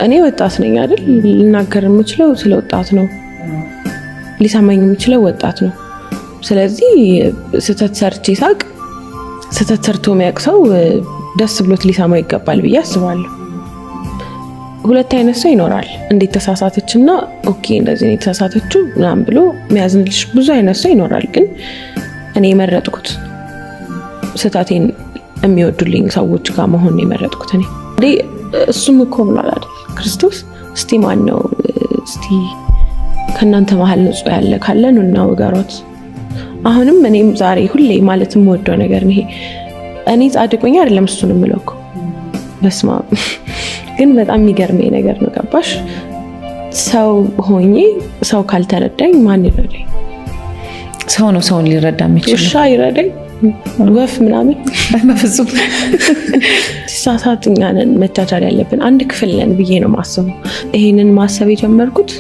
እኔ ወጣት ነኝ አይደል? ልናገር የምችለው ስለ ወጣት ነው። ሊሰማኝ የምችለው ወጣት ነው። ስለዚህ ስተት ሰርቼ ሳቅ ስተት ሰርቶ የሚያቅሰው ደስ ብሎት ሊሰማ ይገባል ብዬ አስባለሁ። ሁለት አይነት ሰው ይኖራል። እንዴት ተሳሳተችና ኦኬ እንደዚህ ነው የተሳሳተችው ምናምን ብሎ የሚያዝንልሽ ብዙ አይነት ሰው ይኖራል። ግን እኔ የመረጥኩት ስታቴን የሚወዱልኝ ሰዎች ጋር መሆን ነው የመረጥኩት። እኔ እሱም እኮ ብሏል አይደል ክርስቶስ፣ እስቲ ማን ነው እስቲ ከእናንተ መሀል ንጹህ ያለ ካለ ኑና ወገሯት። አሁንም እኔም ዛሬ ሁሌ ማለት የምወደው ነገር ነው ይሄ። እኔ ጻድቁኛ አይደለም እሱን የምለው እኮ በስማ ግን በጣም የሚገርመኝ ነገር ነው። ገባሽ? ሰው ሆኜ ሰው ካልተረዳኝ ማን ይረዳኝ? ሰው ነው ሰውን ሊረዳ የሚችል። ውሻ ይረዳኝ? ወፍ ምናምን በፍጹም። ሲሳሳት እኛ ነን መቻቻል ያለብን። አንድ ክፍል ነን ብዬ ነው ማስበው። ይሄንን ማሰብ የጀመርኩት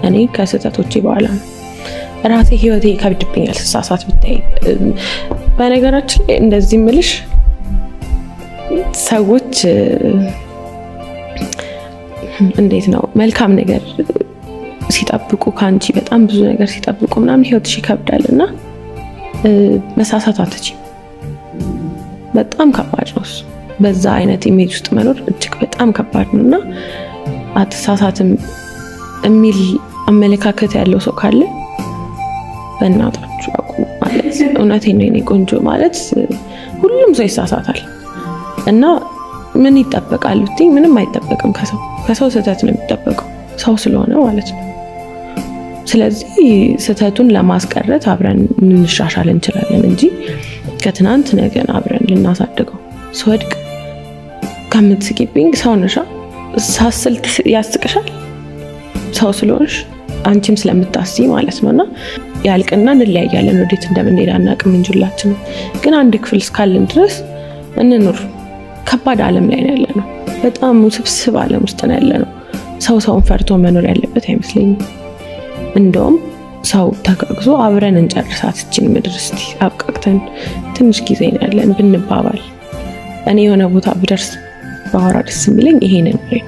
እኔ ከስህተቶቼ በኋላ ነው። ራሴ ህይወቴ ከብድብኛል ስሳሳት ብታይ። በነገራችን ላይ እንደዚህ ምልሽ ሰዎች እንዴት ነው መልካም ነገር ሲጠብቁ ካንቺ በጣም ብዙ ነገር ሲጠብቁ ምናምን ህይወትሽ ይከብዳልና መሳሳት አትችይም። በጣም ከባድ ነው። በዛ አይነት ኢሜጅ ውስጥ መኖር እጅግ በጣም ከባድ ነውና አትሳሳትም የሚል አመለካከት ያለው ሰው ካለ በእናታችሁ አቁሙ ማለት እውነቴን ነው። የኔ ቆንጆ ማለት ሁሉም ሰው ይሳሳታል እና ምን ይጠበቃል ብትይ ምንም አይጠበቅም። ከሰው ስህተት ነው የሚጠበቀው ሰው ስለሆነ ማለት ነው። ስለዚህ ስህተቱን ለማስቀረት አብረን ልንሻሻል እንችላለን እንጂ ከትናንት ነገን አብረን ልናሳድገው። ስወድቅ ከምትስቂብኝ ሰው ነሻ ሳስል ያስቅሻል ሰው ስለሆንሽ አንቺም ስለምታስይ ማለት ነውና ያልቅና እንለያያለን። ወዴት እንደምንሄድ አናውቅም እንጂ ሁላችንም ግን አንድ ክፍል እስካለን ድረስ እንኑር። ከባድ ዓለም ላይ ነው ያለነው። በጣም ውስብስብ ዓለም ውስጥ ነው ያለነው። ሰውን ፈርቶ መኖር ያለበት አይመስለኝም። እንደውም ሰው ተጋግዞ አብረን እንጨርሳት እቺን ምድር እስቲ አብቃቅተን ትንሽ ጊዜ ነው ያለን ብንባባል። እኔ የሆነ ቦታ ብደርስ ባወራ ደስ የሚለኝ ይሄንን ነው።